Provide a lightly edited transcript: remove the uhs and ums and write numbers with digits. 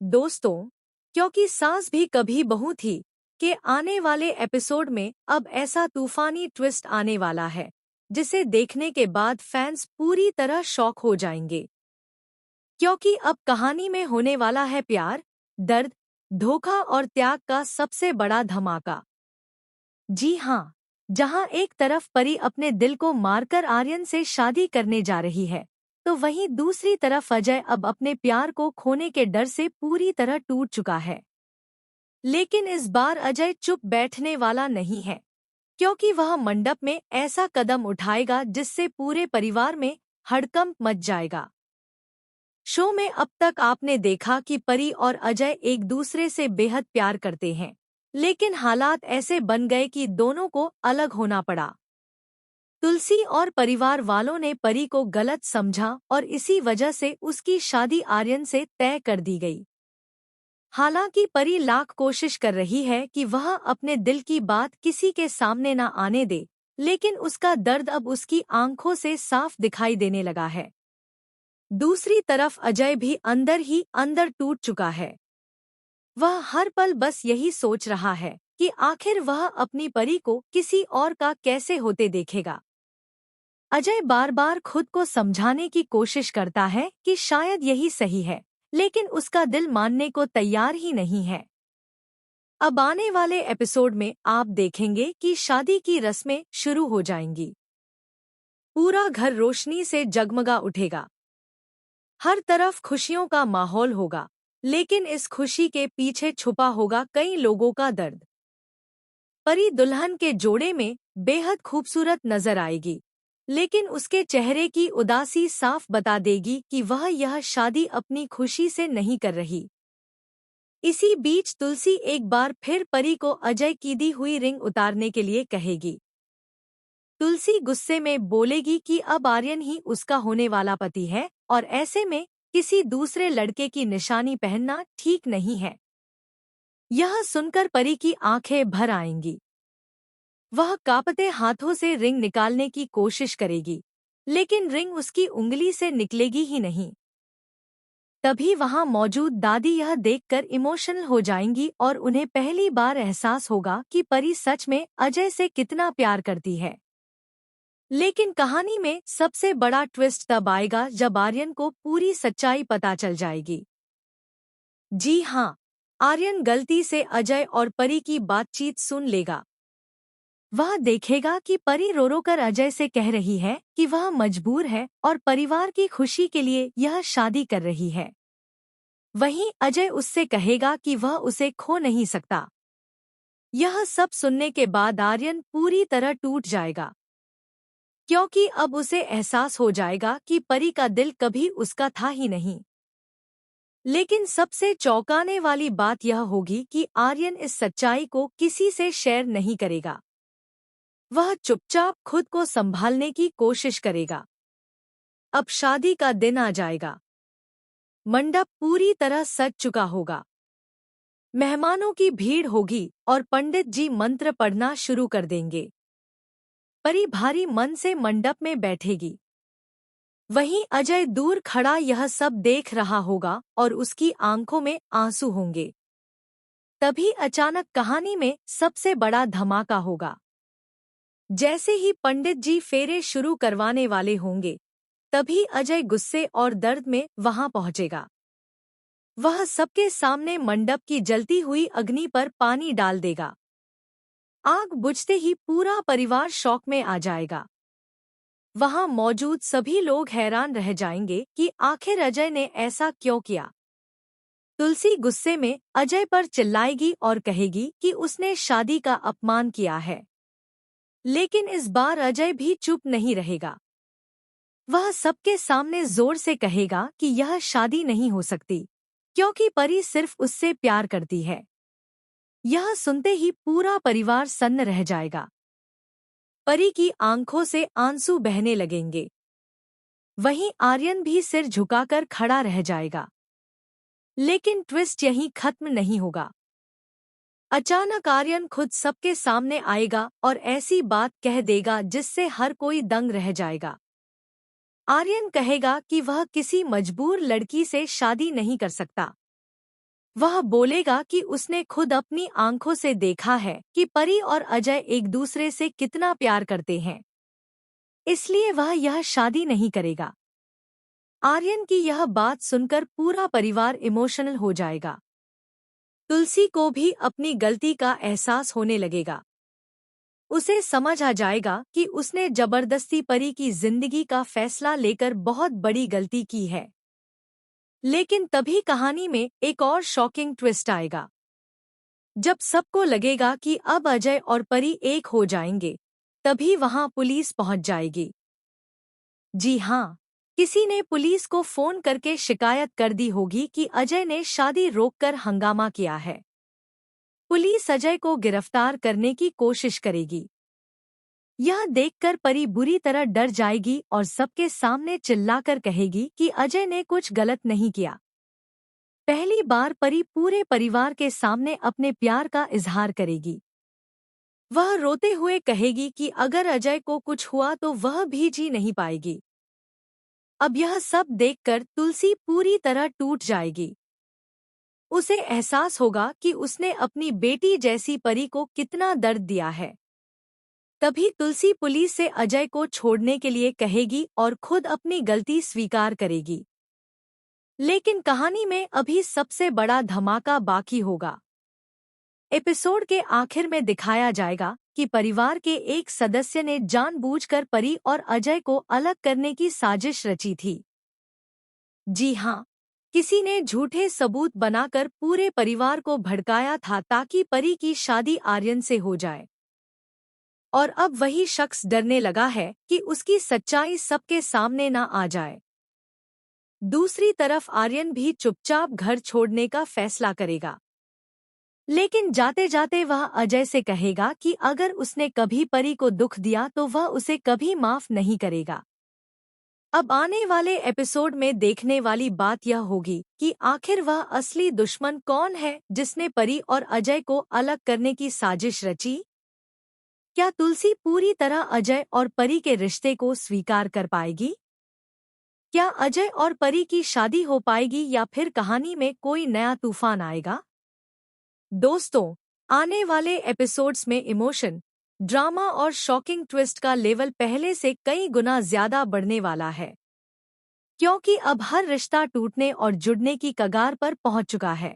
दोस्तों, क्योंकि सास भी कभी बहू थी के आने वाले एपिसोड में अब ऐसा तूफानी ट्विस्ट आने वाला है जिसे देखने के बाद फैंस पूरी तरह शॉक हो जाएंगे। क्योंकि अब कहानी में होने वाला है प्यार, दर्द, धोखा और त्याग का सबसे बड़ा धमाका। जी हाँ, जहाँ एक तरफ परी अपने दिल को मारकर आर्यन से शादी करने जा रही है, तो वहीं दूसरी तरफ अजय अब अपने प्यार को खोने के डर से पूरी तरह टूट चुका है। लेकिन इस बार अजय चुप बैठने वाला नहीं है, क्योंकि वह मंडप में ऐसा कदम उठाएगा जिससे पूरे परिवार में हड़कंप मच जाएगा। शो में अब तक आपने देखा कि परी और अजय एक दूसरे से बेहद प्यार करते हैं, लेकिन हालात ऐसे बन गए कि दोनों को अलग होना पड़ा। तुलसी और परिवार वालों ने परी को गलत समझा और इसी वजह से उसकी शादी आर्यन से तय कर दी गई। हालांकि परी लाख कोशिश कर रही है कि वह अपने दिल की बात किसी के सामने न आने दे, लेकिन उसका दर्द अब उसकी आंखों से साफ दिखाई देने लगा है। दूसरी तरफ अजय भी अंदर ही अंदर टूट चुका है। वह हर पल बस यही सोच रहा है कि आखिर वह अपनी परी को किसी और का कैसे होते देखेगा। अजय बार बार खुद को समझाने की कोशिश करता है कि शायद यही सही है, लेकिन उसका दिल मानने को तैयार ही नहीं है। अब आने वाले एपिसोड में आप देखेंगे कि शादी की रस्में शुरू हो जाएंगी। पूरा घर रोशनी से जगमगा उठेगा। हर तरफ खुशियों का माहौल होगा, लेकिन इस खुशी के पीछे छुपा होगा कई लोगों का दर्द। परी दुल्हन के जोड़े में बेहद खूबसूरत नजर आएगी, लेकिन उसके चेहरे की उदासी साफ बता देगी कि वह यह शादी अपनी खुशी से नहीं कर रही। इसी बीच तुलसी एक बार फिर परी को अजय की दी हुई रिंग उतारने के लिए कहेगी। तुलसी गुस्से में बोलेगी कि अब आर्यन ही उसका होने वाला पति है और ऐसे में किसी दूसरे लड़के की निशानी पहनना ठीक नहीं है। यह सुनकर परी की आंखें भर आएंगी। वह कांपते हाथों से रिंग निकालने की कोशिश करेगी, लेकिन रिंग उसकी उंगली से निकलेगी ही नहीं। तभी वहां मौजूद दादी यह देखकर इमोशनल हो जाएंगी और उन्हें पहली बार एहसास होगा कि परी सच में अजय से कितना प्यार करती है। लेकिन कहानी में सबसे बड़ा ट्विस्ट तब आएगा जब आर्यन को पूरी सच्चाई पता चल जाएगी। जी हाँ, आर्यन गलती से अजय और परी की बातचीत सुन लेगा। वह देखेगा कि परी रो रो कर अजय से कह रही है कि वह मजबूर है और परिवार की खुशी के लिए यह शादी कर रही है। वहीं अजय उससे कहेगा कि वह उसे खो नहीं सकता। यह सब सुनने के बाद आर्यन पूरी तरह टूट जाएगा, क्योंकि अब उसे एहसास हो जाएगा कि परी का दिल कभी उसका था ही नहीं। लेकिन सबसे चौंकाने वाली बात यह होगी कि आर्यन इस सच्चाई को किसी से शेयर नहीं करेगा। वह चुपचाप खुद को संभालने की कोशिश करेगा। अब शादी का दिन आ जाएगा। मंडप पूरी तरह सज चुका होगा। मेहमानों की भीड़ होगी और पंडित जी मंत्र पढ़ना शुरू कर देंगे। परी भारी मन से मंडप में बैठेगी। वहीं अजय दूर खड़ा यह सब देख रहा होगा और उसकी आंखों में आंसू होंगे। तभी अचानक कहानी में सबसे बड़ा धमाका होगा। जैसे ही पंडित जी फेरे शुरू करवाने वाले होंगे, तभी अजय गुस्से और दर्द में वहां पहुंचेगा। वह सबके सामने मंडप की जलती हुई अग्नि पर पानी डाल देगा। आग बुझते ही पूरा परिवार शॉक में आ जाएगा। वहां मौजूद सभी लोग हैरान रह जाएंगे कि आखिर अजय ने ऐसा क्यों किया। तुलसी गुस्से में अजय पर चिल्लाएगी और कहेगी कि उसने शादी का अपमान किया है। लेकिन इस बार अजय भी चुप नहीं रहेगा। वह सबके सामने जोर से कहेगा कि यह शादी नहीं हो सकती, क्योंकि परी सिर्फ उससे प्यार करती है। यह सुनते ही पूरा परिवार सन्न रह जाएगा। परी की आंखों से आंसू बहने लगेंगे। वहीं आर्यन भी सिर झुकाकर खड़ा रह जाएगा। लेकिन ट्विस्ट यहीं खत्म नहीं होगा। अचानक आर्यन खुद सबके सामने आएगा और ऐसी बात कह देगा जिससे हर कोई दंग रह जाएगा। आर्यन कहेगा कि वह किसी मजबूर लड़की से शादी नहीं कर सकता। वह बोलेगा कि उसने खुद अपनी आंखों से देखा है कि परी और अजय एक दूसरे से कितना प्यार करते हैं, इसलिए वह यह शादी नहीं करेगा। आर्यन की यह बात सुनकर पूरा परिवार इमोशनल हो जाएगा। तुलसी को भी अपनी गलती का एहसास होने लगेगा। उसे समझ आ जाएगा कि उसने जबरदस्ती परी की जिंदगी का फैसला लेकर बहुत बड़ी गलती की है। लेकिन तभी कहानी में एक और शॉकिंग ट्विस्ट आएगा। जब सबको लगेगा कि अब अजय और परी एक हो जाएंगे, तभी वहां पुलिस पहुंच जाएगी। जी हाँ, किसी ने पुलिस को फोन करके शिकायत कर दी होगी कि अजय ने शादी रोककर हंगामा किया है। पुलिस अजय को गिरफ्तार करने की कोशिश करेगी। यह देखकर परी बुरी तरह डर जाएगी और सबके सामने चिल्लाकर कहेगी कि अजय ने कुछ गलत नहीं किया। पहली बार परी पूरे परिवार के सामने अपने प्यार का इजहार करेगी। वह रोते हुए कहेगी कि अगर अजय को कुछ हुआ तो वह भी जी नहीं पाएगी। अब यह सब देखकर तुलसी पूरी तरह टूट जाएगी। उसे एहसास होगा कि उसने अपनी बेटी जैसी परी को कितना दर्द दिया है। तभी तुलसी पुलिस से अजय को छोड़ने के लिए कहेगी और खुद अपनी गलती स्वीकार करेगी। लेकिन कहानी में अभी सबसे बड़ा धमाका बाकी होगा। एपिसोड के आखिर में दिखाया जाएगा कि परिवार के एक सदस्य ने जानबूझकर परी और अजय को अलग करने की साजिश रची थी। जी हाँ, किसी ने झूठे सबूत बनाकर पूरे परिवार को भड़काया था ताकि परी की शादी आर्यन से हो जाए। और अब वही शख्स डरने लगा है कि उसकी सच्चाई सबके सामने ना आ जाए। दूसरी तरफ आर्यन भी चुपचाप घर छोड़ने का फैसला करेगा। लेकिन जाते जाते वह अजय से कहेगा कि अगर उसने कभी परी को दुख दिया तो वह उसे कभी माफ नहीं करेगा। अब आने वाले एपिसोड में देखने वाली बात यह होगी कि आखिर वह असली दुश्मन कौन है जिसने परी और अजय को अलग करने की साजिश रची। क्या तुलसी पूरी तरह अजय और परी के रिश्ते को स्वीकार कर पाएगी? क्या अजय और परी की शादी हो पाएगी या फिर कहानी में कोई नया तूफान आएगा? दोस्तों, आने वाले एपिसोड्स में इमोशन, ड्रामा और शॉकिंग ट्विस्ट का लेवल पहले से कई गुना ज्यादा बढ़ने वाला है, क्योंकि अब हर रिश्ता टूटने और जुड़ने की कगार पर पहुंच चुका है।